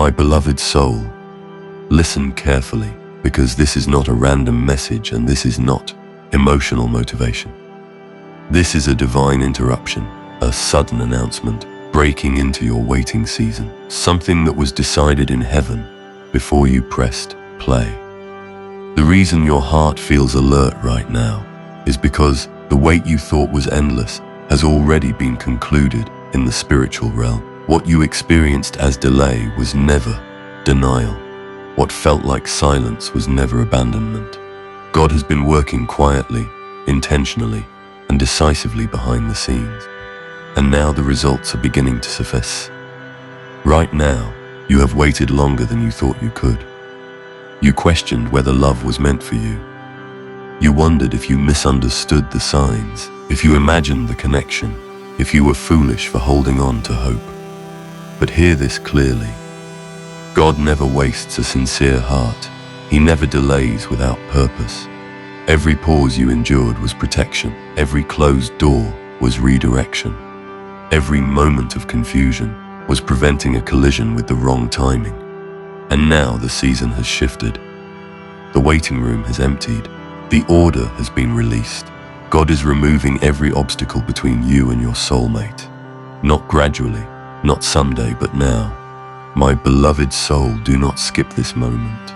My beloved soul, listen carefully, because this is not a random message and this is not emotional motivation. This is a divine interruption, a sudden announcement breaking into your waiting season, something that was decided in heaven before you pressed play. The reason your heart feels alert right now is because the wait you thought was endless has already been concluded in the spiritual realm. What you experienced as delay was never denial. What felt like silence was never abandonment. God has been working quietly, intentionally, and decisively behind the scenes. And now the results are beginning to surface. Right now, you have waited longer than you thought you could. You questioned whether love was meant for you. You wondered if you misunderstood the signs, if you imagined the connection, if you were foolish for holding on to hope. But hear this clearly. God never wastes a sincere heart. He never delays without purpose. Every pause you endured was protection. Every closed door was redirection. Every moment of confusion was preventing a collision with the wrong timing. And now the season has shifted. The waiting room has emptied. The order has been released. God is removing every obstacle between you and your soulmate. Not gradually, not someday, but now. My beloved soul, do not skip this moment.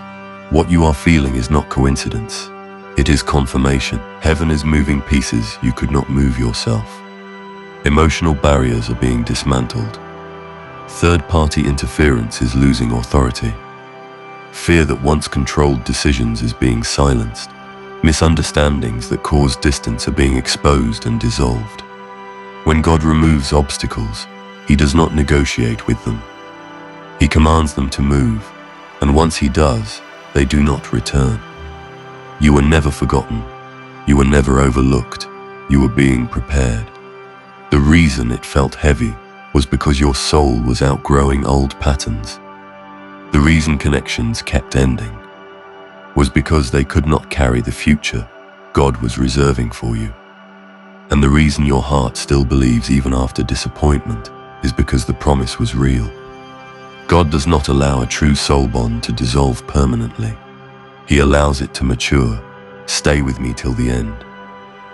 What you are feeling is not coincidence. It is confirmation. Heaven is moving pieces you could not move yourself. Emotional barriers are being dismantled. Third-party interference is losing authority. Fear that once controlled decisions is being silenced. Misunderstandings that caused distance are being exposed and dissolved. When God removes obstacles, He does not negotiate with them. He commands them to move, and once He does, they do not return. You were never forgotten. You were never overlooked. You were being prepared. The reason it felt heavy was because your soul was outgrowing old patterns. The reason connections kept ending was because they could not carry the future God was reserving for you. And the reason your heart still believes even after disappointment is because the promise was real. God does not allow a true soul bond to dissolve permanently. He allows it to mature. Stay with me till the end.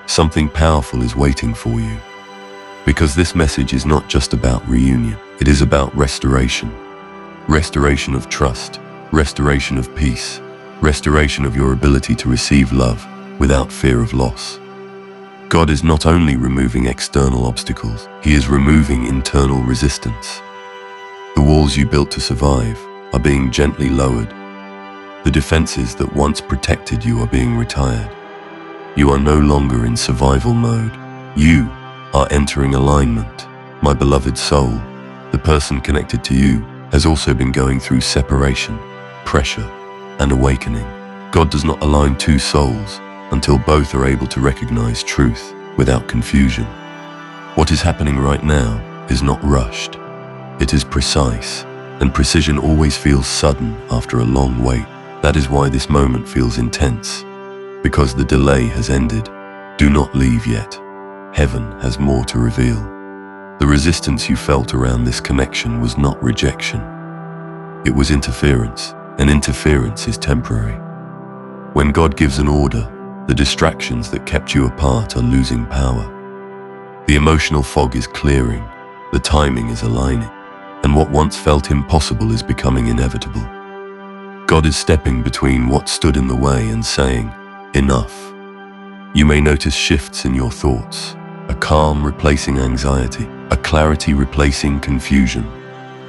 Something powerful is waiting for you. Because this message is not just about reunion. It is about restoration. Restoration of trust. Restoration of peace. Restoration of your ability to receive love without fear of loss. God is not only removing external obstacles, He is removing internal resistance. The walls you built to survive are being gently lowered. The defenses that once protected you are being retired. You are no longer in survival mode. You are entering alignment. My beloved soul, the person connected to you has also been going through separation, pressure, and awakening. God does not align two souls until both are able to recognize truth without confusion. What is happening right now is not rushed. It is precise, and precision always feels sudden after a long wait. That is why this moment feels intense, because the delay has ended. Do not leave yet. Heaven has more to reveal. The resistance you felt around this connection was not rejection. It was interference, and interference is temporary. When God gives an order, the distractions that kept you apart are losing power. The emotional fog is clearing, the timing is aligning, and what once felt impossible is becoming inevitable. God is stepping between what stood in the way and saying, enough. You may notice shifts in your thoughts, a calm replacing anxiety, a clarity replacing confusion,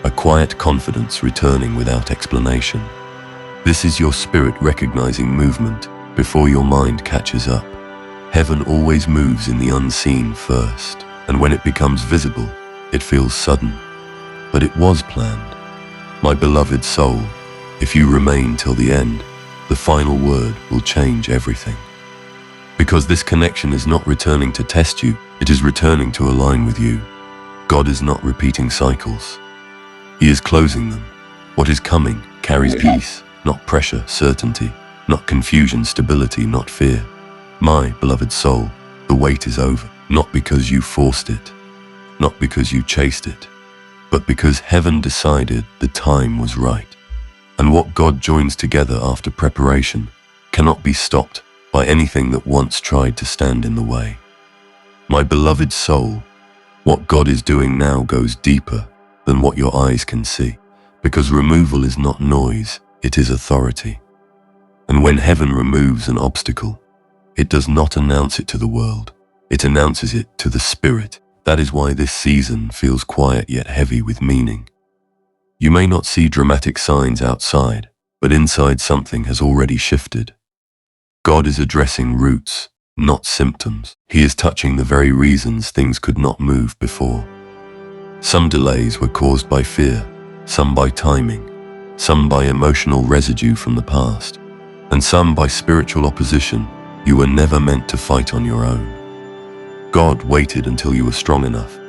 a quiet confidence returning without explanation. This is your spirit recognizing movement before your mind catches up. Heaven always moves in the unseen first, and when it becomes visible, it feels sudden. But it was planned. My beloved soul, if you remain till the end, the final word will change everything. Because this connection is not returning to test you, it is returning to align with you. God is not repeating cycles. He is closing them. What is coming carries peace, not pressure, certainty, not confusion, stability, not fear. My beloved soul, the wait is over, not because you forced it, not because you chased it, but because heaven decided the time was right. And what God joins together after preparation cannot be stopped by anything that once tried to stand in the way. My beloved soul, what God is doing now goes deeper than what your eyes can see, because removal is not noise, it is authority. And when heaven removes an obstacle, it does not announce it to the world, it announces it to the spirit. That is why this season feels quiet yet heavy with meaning. You may not see dramatic signs outside, but inside something has already shifted. God is addressing roots, not symptoms. He is touching the very reasons things could not move before. Some delays were caused by fear, some by timing, some by emotional residue from the past, and some by spiritual opposition you were never meant to fight on your own. God waited until you were strong enough,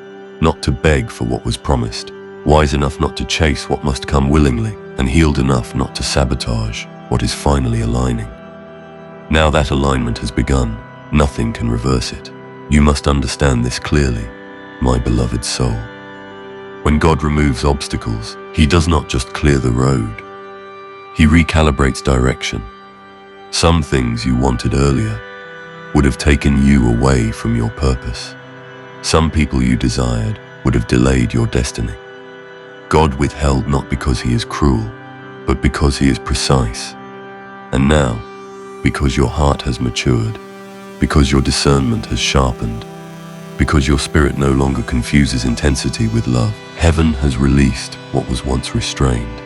not to beg for what was promised, wise enough not to chase what must come willingly, and healed enough not to sabotage what is finally aligning. Now that alignment has begun, nothing can reverse it. You must understand this clearly, my beloved soul. When God removes obstacles, He does not just clear the road. He recalibrates direction. Some things you wanted earlier would have taken you away from your purpose. Some people you desired would have delayed your destiny. God withheld not because He is cruel, but because He is precise. And now, because your heart has matured, because your discernment has sharpened, because your spirit no longer confuses intensity with love, heaven has released what was once restrained.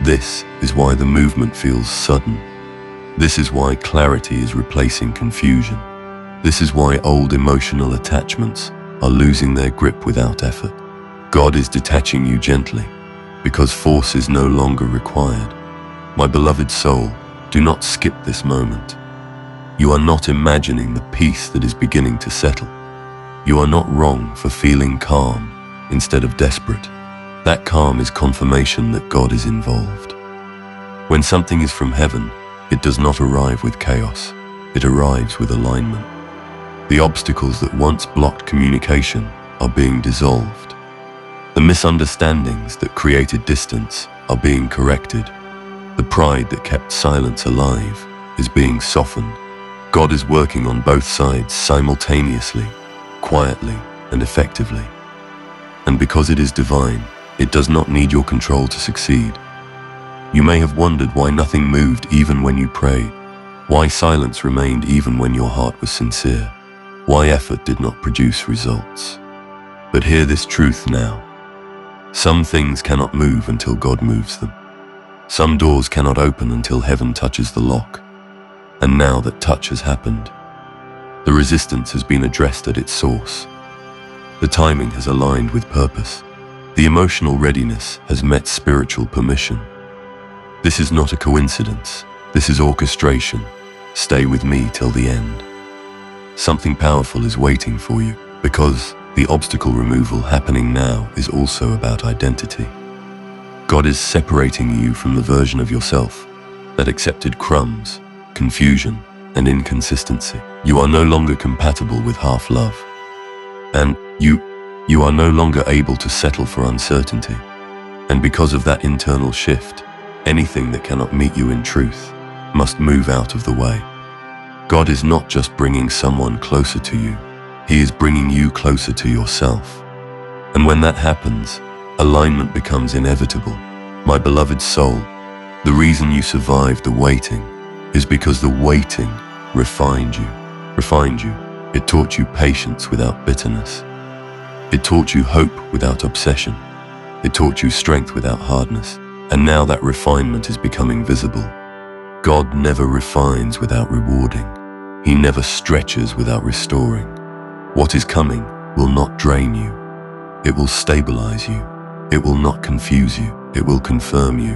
This is why the movement feels sudden. This is why clarity is replacing confusion. This is why old emotional attachments are losing their grip without effort. God is detaching you gently, because force is no longer required. My beloved soul, do not skip this moment. You are not imagining the peace that is beginning to settle. You are not wrong for feeling calm instead of desperate. That calm is confirmation that God is involved. When something is from heaven, it does not arrive with chaos. It arrives with alignment. The obstacles that once blocked communication are being dissolved. The misunderstandings that created distance are being corrected. The pride that kept silence alive is being softened. God is working on both sides simultaneously, quietly and effectively. And because it is divine, it does not need your control to succeed. You may have wondered why nothing moved even when you prayed, why silence remained even when your heart was sincere, why effort did not produce results. But hear this truth now. Some things cannot move until God moves them. Some doors cannot open until heaven touches the lock. And now that touch has happened, the resistance has been addressed at its source. The timing has aligned with purpose. The emotional readiness has met spiritual permission. This is not a coincidence. This is orchestration. Stay with me till the end. Something powerful is waiting for you, because the obstacle removal happening now is also about identity. God is separating you from the version of yourself that accepted crumbs, confusion, and inconsistency. You are no longer compatible with half love. And you are no longer able to settle for uncertainty. And because of that internal shift, anything that cannot meet you in truth must move out of the way. God is not just bringing someone closer to you, He is bringing you closer to yourself. And when that happens, alignment becomes inevitable. My beloved soul, the reason you survived the waiting is because the waiting refined you. It taught you patience without bitterness. It taught you hope without obsession. It taught you strength without hardness. And now that refinement is becoming visible. God never refines without rewarding. He never stretches without restoring. What is coming will not drain you. It will stabilize you. It will not confuse you. It will confirm you.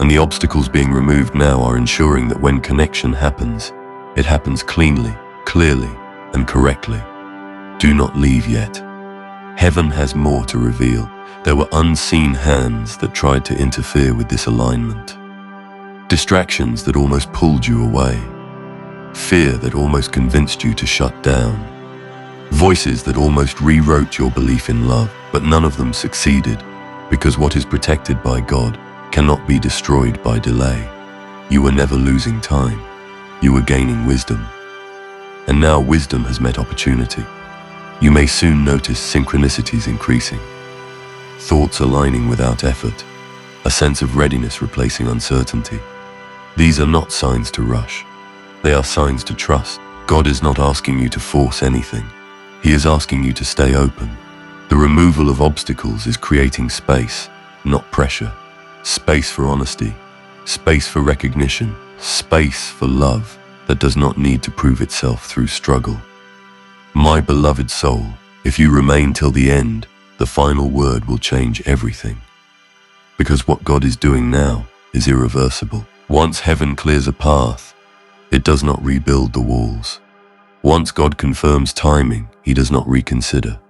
And the obstacles being removed now are ensuring that when connection happens, it happens cleanly, clearly, and correctly. Do not leave yet. Heaven has more to reveal. There were unseen hands that tried to interfere with this alignment. Distractions that almost pulled you away. Fear that almost convinced you to shut down. Voices that almost rewrote your belief in love, but none of them succeeded, because what is protected by God cannot be destroyed by delay. You were never losing time. You were gaining wisdom. And now wisdom has met opportunity. You may soon notice synchronicities increasing, thoughts aligning without effort, a sense of readiness replacing uncertainty. These are not signs to rush. They are signs to trust. God is not asking you to force anything. He is asking you to stay open. The removal of obstacles is creating space, not pressure. Space for honesty, space for recognition, space for love that does not need to prove itself through struggle. My beloved soul, if you remain till the end, the final word will change everything. Because what God is doing now is irreversible. Once heaven clears a path, it does not rebuild the walls. Once God confirms timing, he does not reconsider.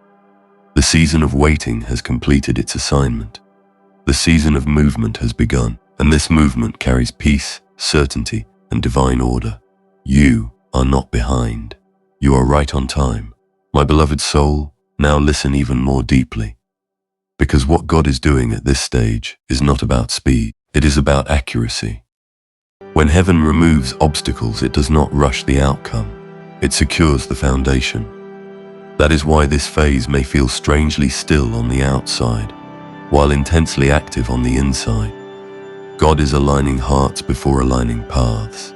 The season of waiting has completed its assignment. The season of movement has begun, and this movement carries peace, certainty, and divine order. You are not behind. You are right on time. My beloved soul, now listen even more deeply. Because what God is doing at this stage is not about speed, it is about accuracy. When heaven removes obstacles, it does not rush the outcome. It secures the foundation. That is why this phase may feel strangely still on the outside, while intensely active on the inside. God is aligning hearts before aligning paths.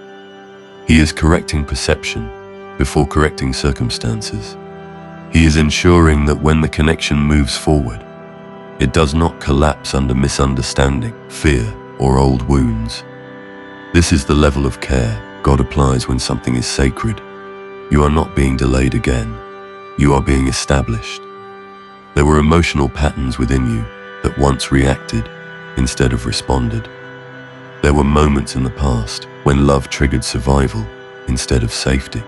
He is correcting perception before correcting circumstances. He is ensuring that when the connection moves forward, it does not collapse under misunderstanding, fear, or old wounds. This is the level of care God applies when something is sacred. You are not being delayed again. You are being established. There were emotional patterns within you that once reacted instead of responded. There were moments in the past when love triggered survival instead of safety.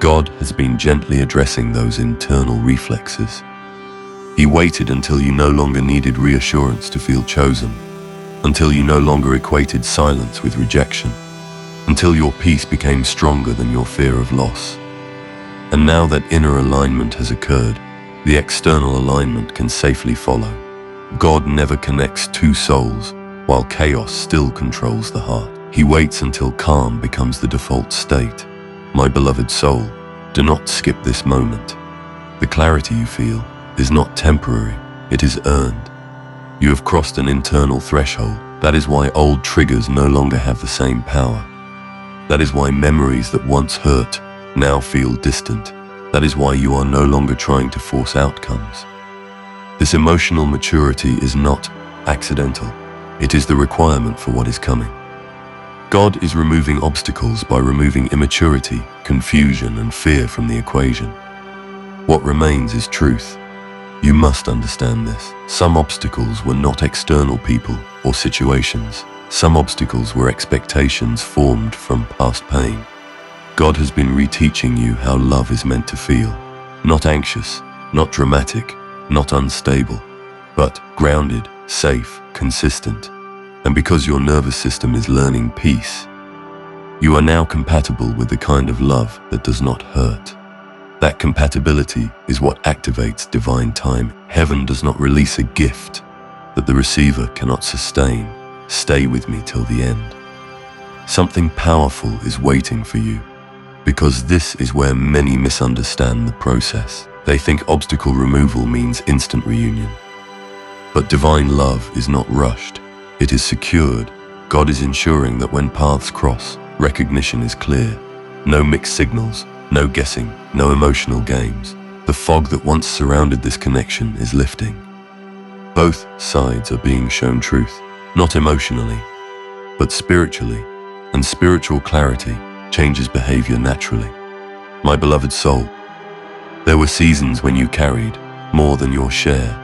God has been gently addressing those internal reflexes. He waited until you no longer needed reassurance to feel chosen, until you no longer equated silence with rejection, until your peace became stronger than your fear of loss. And now that inner alignment has occurred, the external alignment can safely follow. God never connects two souls while chaos still controls the heart. He waits until calm becomes the default state. My beloved soul, do not skip this moment. The clarity you feel is not temporary, it is earned. You have crossed an internal threshold. That is why old triggers no longer have the same power. That is why memories that once hurt now feel distant. That is why you are no longer trying to force outcomes. This emotional maturity is not accidental. It is the requirement for what is coming. God is removing obstacles by removing immaturity, confusion, and fear from the equation. What remains is truth. You must understand this. Some obstacles were not external people or situations. Some obstacles were expectations formed from past pain. God has been reteaching you how love is meant to feel. Not anxious, not dramatic, not unstable, but grounded, safe, consistent. And because your nervous system is learning peace, you are now compatible with the kind of love that does not hurt. That compatibility is what activates divine time. Heaven does not release a gift that the receiver cannot sustain. Stay with me till the end. Something powerful is waiting for you, because this is where many misunderstand the process. They think obstacle removal means instant reunion. But divine love is not rushed. It is secured. God is ensuring that when paths cross, recognition is clear. No mixed signals, no guessing, no emotional games. The fog that once surrounded this connection is lifting. Both sides are being shown truth, not emotionally, but spiritually, and spiritual clarity changes behavior naturally. My beloved soul, there were seasons when you carried more than your share.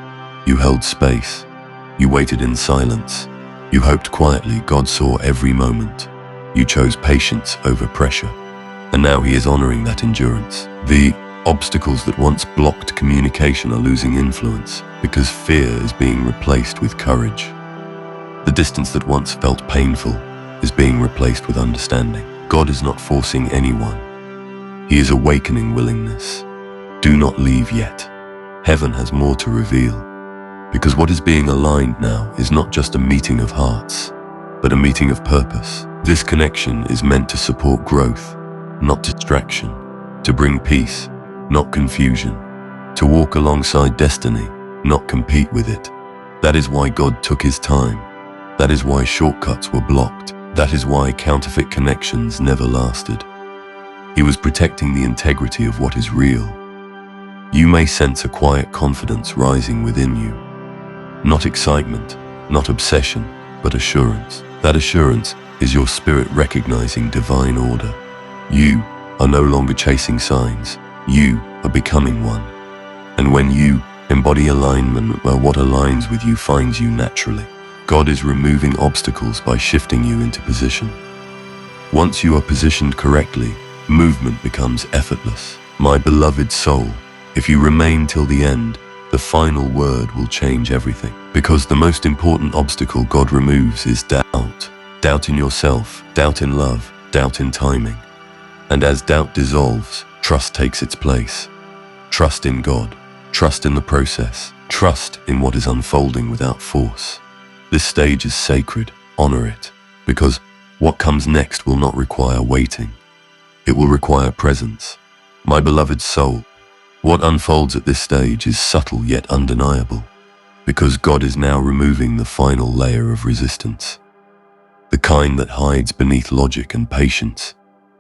You held space. You waited in silence. You hoped quietly. God saw every moment. You chose patience over pressure. And now he is honoring that endurance. The obstacles that once blocked communication are losing influence because fear is being replaced with courage. The distance that once felt painful is being replaced with understanding. God is not forcing anyone. He is awakening willingness. Do not leave yet. Heaven has more to reveal, because what is being aligned now is not just a meeting of hearts, but a meeting of purpose. This connection is meant to support growth, not distraction, to bring peace, not confusion, to walk alongside destiny, not compete with it. That is why God took his time. That is why shortcuts were blocked. That is why counterfeit connections never lasted. He was protecting the integrity of what is real. You may sense a quiet confidence rising within you. Not excitement, not obsession, but assurance. That assurance is your spirit recognizing divine order. You are no longer chasing signs. You are becoming one. And when you embody alignment where what aligns with you finds you naturally, God is removing obstacles by shifting you into position. Once you are positioned correctly, movement becomes effortless. My beloved soul, if you remain till the end, the final word will change everything. Because the most important obstacle God removes is doubt. Doubt in yourself, doubt in love, doubt in timing. And as doubt dissolves, trust takes its place. Trust in God, trust in the process, trust in what is unfolding without force. This stage is sacred, honor it, because what comes next will not require waiting. It will require presence. My beloved soul, what unfolds at this stage is subtle yet undeniable, because God is now removing the final layer of resistance. The kind that hides beneath logic and patience,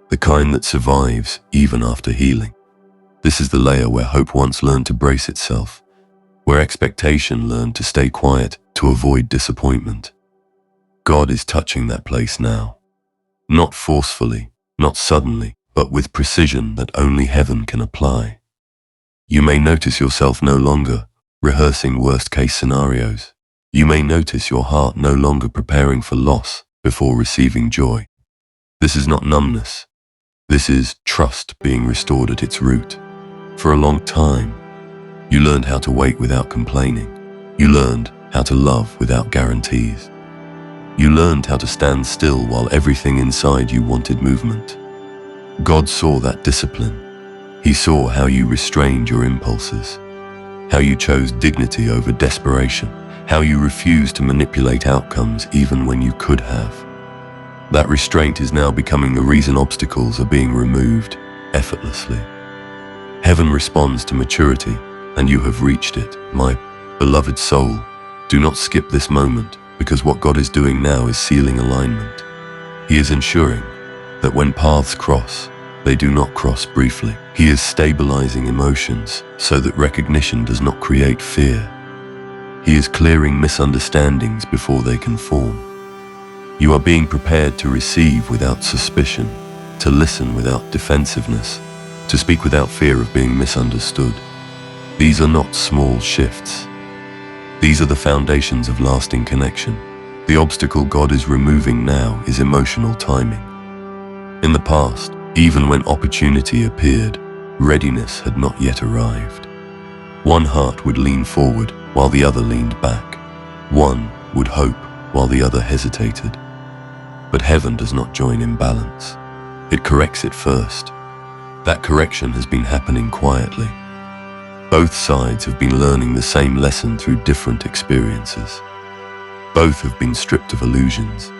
the kind that survives even after healing. This is the layer where hope once learned to brace itself, where expectation learned to stay quiet to avoid disappointment. God is touching that place now. Not forcefully, not suddenly, but with precision that only heaven can apply. You may notice yourself no longer rehearsing worst-case scenarios. You may notice your heart no longer preparing for loss before receiving joy. This is not numbness. This is trust being restored at its root. For a long time, you learned how to wait without complaining. You learned how to love without guarantees. You learned how to stand still while everything inside you wanted movement. God saw that discipline. He saw how you restrained your impulses, how you chose dignity over desperation, how you refused to manipulate outcomes even when you could have. That restraint is now becoming the reason obstacles are being removed effortlessly. Heaven responds to maturity, and you have reached it. My beloved soul, do not skip this moment, because what God is doing now is sealing alignment. He is ensuring that when paths cross, they do not cross briefly. He is stabilizing emotions so that recognition does not create fear. He is clearing misunderstandings before they can form. You are being prepared to receive without suspicion, to listen without defensiveness, to speak without fear of being misunderstood. These are not small shifts. These are the foundations of lasting connection. The obstacle God is removing now is emotional timing. In the past, even when opportunity appeared, readiness had not yet arrived. One heart would lean forward while the other leaned back. One would hope while the other hesitated. But heaven does not join imbalance. It corrects it first. That correction has been happening quietly. Both sides have been learning the same lesson through different experiences. Both have been stripped of illusions.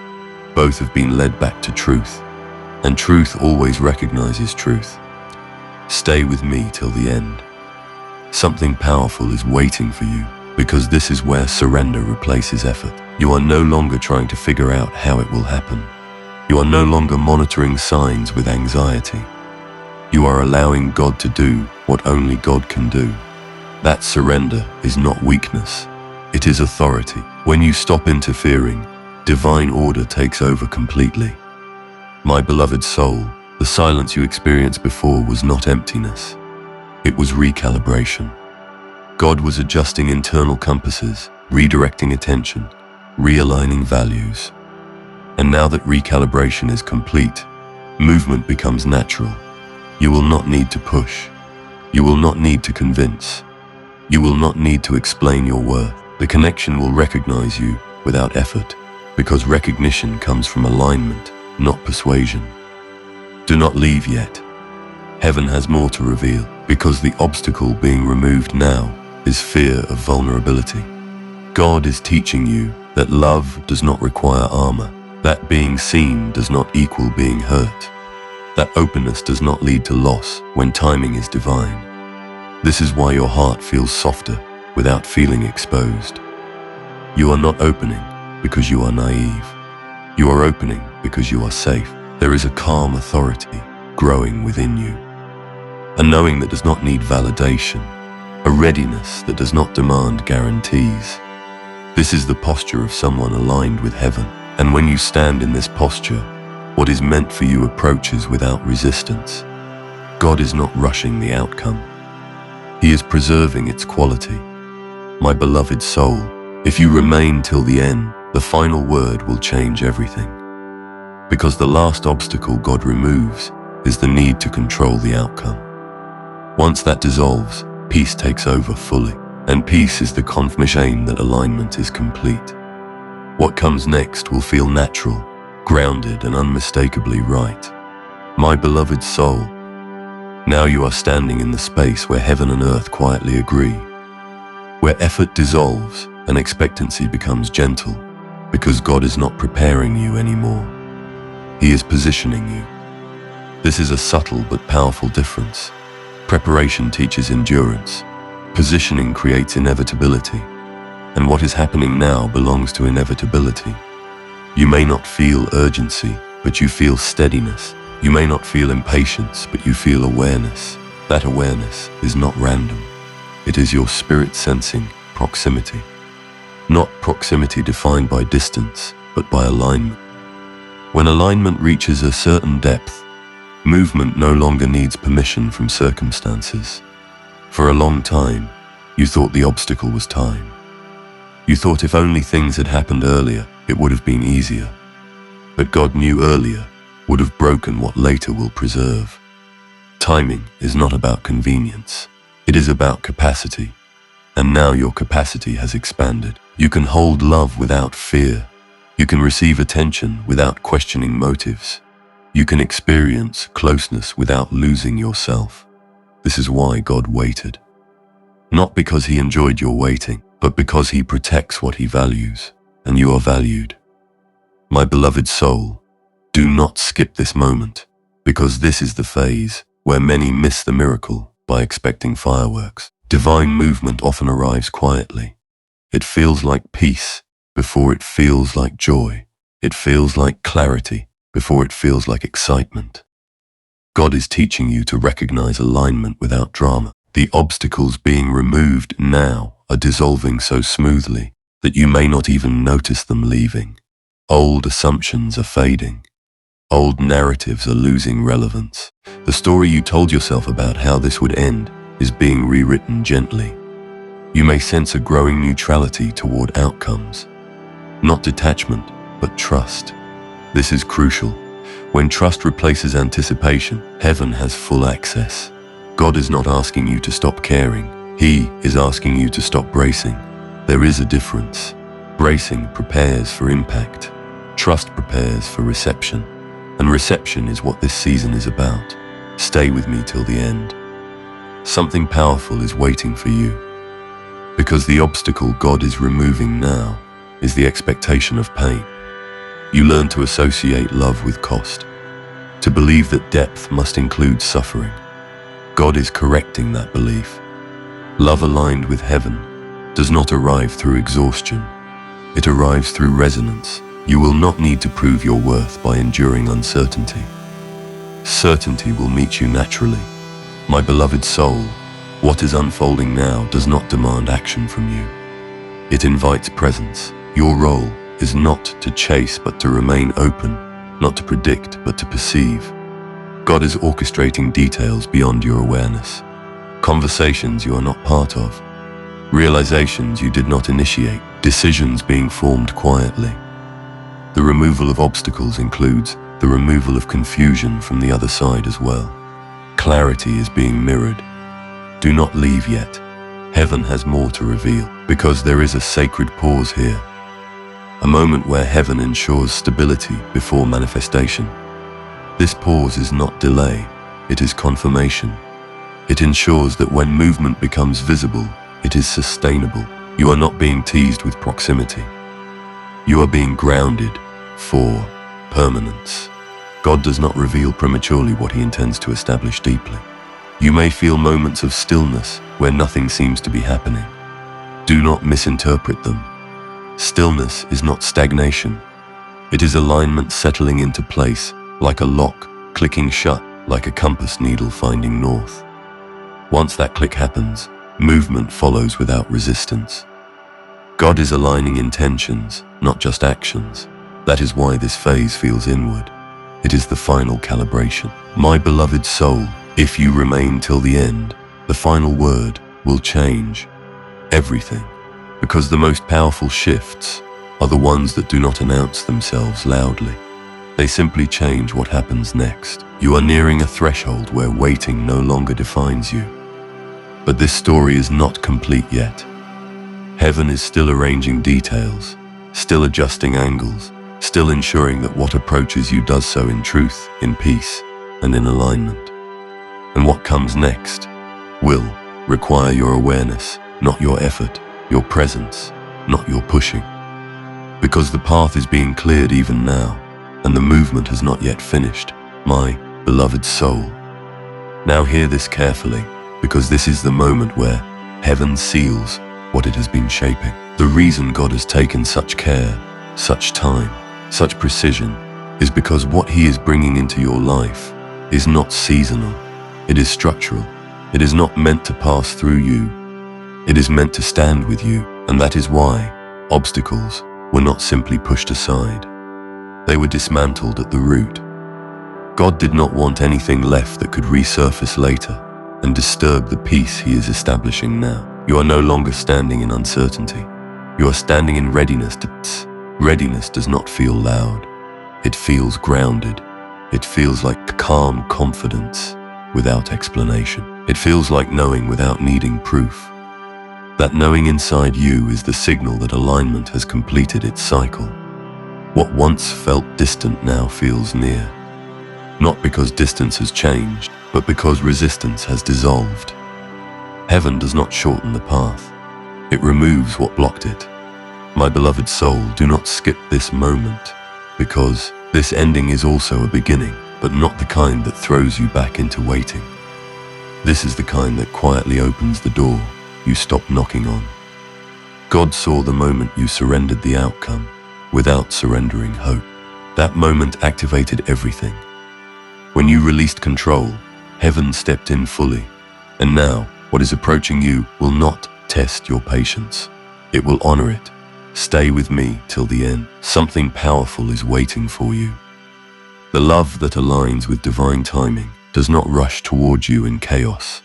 Both have been led back to truth. And truth always recognizes truth. Stay with me till the end. Something powerful is waiting for you, because this is where surrender replaces effort. You are no longer trying to figure out how it will happen. You are no longer monitoring signs with anxiety. You are allowing God to do what only God can do. That surrender is not weakness. It is authority. When you stop interfering, divine order takes over completely. My beloved soul, the silence you experienced before was not emptiness. It was recalibration. God was adjusting internal compasses, redirecting attention, realigning values. And now that recalibration is complete, movement becomes natural. You will not need to push. You will not need to convince. You will not need to explain your worth. The connection will recognize you without effort, because recognition comes from alignment, not persuasion. Do not leave yet. Heaven has more to reveal, because the obstacle being removed now is fear of vulnerability. God is teaching you that love does not require armor, that being seen does not equal being hurt, that openness does not lead to loss when timing is divine. This is why your heart feels softer without feeling exposed. You are not opening because you are naive. You are opening because you are safe. There is a calm authority growing within you, a knowing that does not need validation, a readiness that does not demand guarantees. This is the posture of someone aligned with heaven, and when you stand in this posture, what is meant for you approaches without resistance. God is not rushing the outcome. He is preserving its quality. My beloved soul, if you remain till the end, the final word will change everything. Because the last obstacle God removes is the need to control the outcome. Once that dissolves, peace takes over fully, and peace is the confirmation that alignment is complete. What comes next will feel natural, grounded, and unmistakably right. My beloved soul, now you are standing in the space where heaven and earth quietly agree, where effort dissolves and expectancy becomes gentle, because God is not preparing you anymore. He is positioning you. This is a subtle but powerful difference. Preparation teaches endurance. Positioning creates inevitability. And what is happening now belongs to inevitability. You may not feel urgency, but you feel steadiness. You may not feel impatience, but you feel awareness. That awareness is not random. It is your spirit sensing proximity. Not proximity defined by distance, but by alignment. When alignment reaches a certain depth, movement no longer needs permission from circumstances. For a long time, you thought the obstacle was time. You thought if only things had happened earlier, it would have been easier. But God knew earlier would have broken what later will preserve. Timing is not about convenience. It is about capacity. And now your capacity has expanded. You can hold love without fear. You can receive attention without questioning motives. You can experience closeness without losing yourself. This is why God waited. Not because he enjoyed your waiting, but because he protects what he values, and you are valued. My beloved soul, do not skip this moment, because this is the phase where many miss the miracle by expecting fireworks. Divine movement often arrives quietly. It feels like peace before it feels like joy. It feels like clarity before it feels like excitement. God is teaching you to recognize alignment without drama. The obstacles being removed now are dissolving so smoothly that you may not even notice them leaving. Old assumptions are fading. Old narratives are losing relevance. The story you told yourself about how this would end is being rewritten gently. You may sense a growing neutrality toward outcomes. Not detachment, but trust. This is crucial. When trust replaces anticipation, heaven has full access. God is not asking you to stop caring. He is asking you to stop bracing. There is a difference. Bracing prepares for impact. Trust prepares for reception. And reception is what this season is about. Stay with me till the end. Something powerful is waiting for you. Because the obstacle God is removing now is the expectation of pain. You learn to associate love with cost, to believe that depth must include suffering. God is correcting that belief. Love aligned with heaven does not arrive through exhaustion. It arrives through resonance. You will not need to prove your worth by enduring uncertainty. Certainty will meet you naturally. My beloved soul, what is unfolding now does not demand action from you. It invites presence. Your role is not to chase but to remain open, not to predict but to perceive. God is orchestrating details beyond your awareness. Conversations you are not part of. Realizations you did not initiate. Decisions being formed quietly. The removal of obstacles includes the removal of confusion from the other side as well. Clarity is being mirrored. Do not leave yet. Heaven has more to reveal, because there is a sacred pause here. A moment where heaven ensures stability before manifestation. This pause is not delay. it is confirmation. It ensures that when movement becomes visible, it is sustainable. You are not being teased with proximity. You are being grounded for permanence. God does not reveal prematurely what he intends to establish deeply. You may feel moments of stillness where nothing seems to be happening. Do not misinterpret them. Stillness is not stagnation. It is alignment settling into place, like a lock clicking shut, like a compass needle finding north. Once that click happens, movement follows without resistance. God is aligning intentions, not just actions. That is why this phase feels inward. It is the final calibration. My beloved soul, if you remain till the end, the final word will change everything. Because the most powerful shifts are the ones that do not announce themselves loudly. They simply change what happens next. You are nearing a threshold where waiting no longer defines you. But this story is not complete yet. Heaven is still arranging details, still adjusting angles, still ensuring that what approaches you does so in truth, in peace, and in alignment. And what comes next will require your awareness, not your effort, your presence, not your pushing. Because the path is being cleared even now, and the movement has not yet finished, my beloved soul. Now hear this carefully, because this is the moment where heaven seals what it has been shaping. The reason God has taken such care, such time, such precision, is because what he is bringing into your life is not seasonal. It is structural. It is not meant to pass through you. It is meant to stand with you, and that is why obstacles were not simply pushed aside. They were dismantled at the root. God did not want anything left that could resurface later and disturb the peace he is establishing now. You are no longer standing in uncertainty. You are standing in readiness. Readiness does not feel loud. It feels grounded. It feels like calm confidence without explanation. It feels like knowing without needing proof. That knowing inside you is the signal that alignment has completed its cycle. What once felt distant now feels near. Not because distance has changed, but because resistance has dissolved. Heaven does not shorten the path. It removes what blocked it. My beloved soul, do not skip this moment, because this ending is also a beginning, but not the kind that throws you back into waiting. This is the kind that quietly opens the door you stopped knocking on. God saw the moment you surrendered the outcome without surrendering hope. That moment activated everything. When you released control, heaven stepped in fully. And now, what is approaching you will not test your patience. It will honor it. Stay with me till the end. Something powerful is waiting for you. The love that aligns with divine timing does not rush towards you in chaos.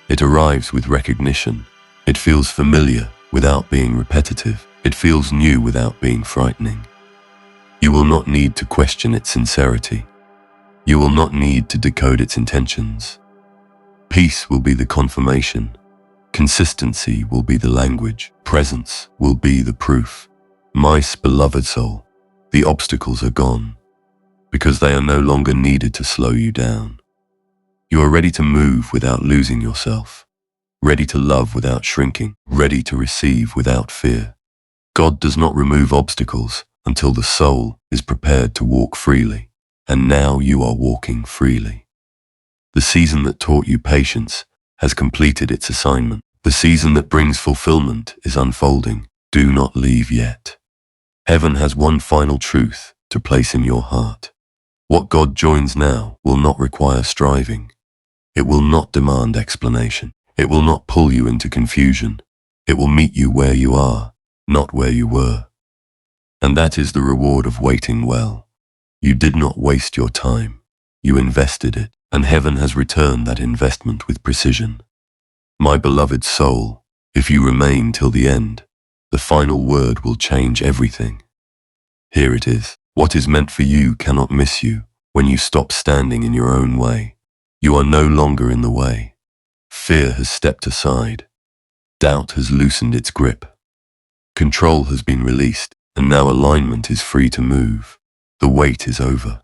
It arrives with recognition. It feels familiar without being repetitive. It feels new without being frightening. You will not need to question its sincerity. You will not need to decode its intentions. Peace will be the confirmation. Consistency will be the language. Presence will be the proof. My beloved soul, the obstacles are gone because they are no longer needed to slow you down. You are ready to move without losing yourself, ready to love without shrinking, ready to receive without fear. God does not remove obstacles until the soul is prepared to walk freely, and now you are walking freely. The season that taught you patience has completed its assignment. The season that brings fulfillment is unfolding. Do not leave yet. Heaven has one final truth to place in your heart. What God joins now will not require striving. It will not demand explanation. It will not pull you into confusion. It will meet you where you are, not where you were. And that is the reward of waiting well. You did not waste your time. You invested it, and heaven has returned that investment with precision. My beloved soul, if you remain till the end, the final word will change everything. Here it is. What is meant for you cannot miss you when you stop standing in your own way. You are no longer in the way. Fear has stepped aside. Doubt has loosened its grip. Control has been released, and now alignment is free to move. The wait is over.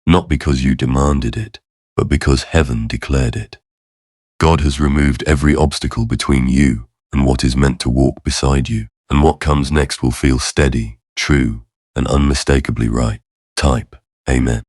Not because you demanded it, but because heaven declared it. God has removed every obstacle between you and what is meant to walk beside you, and what comes next will feel steady, true, and unmistakably right. Type, Amen.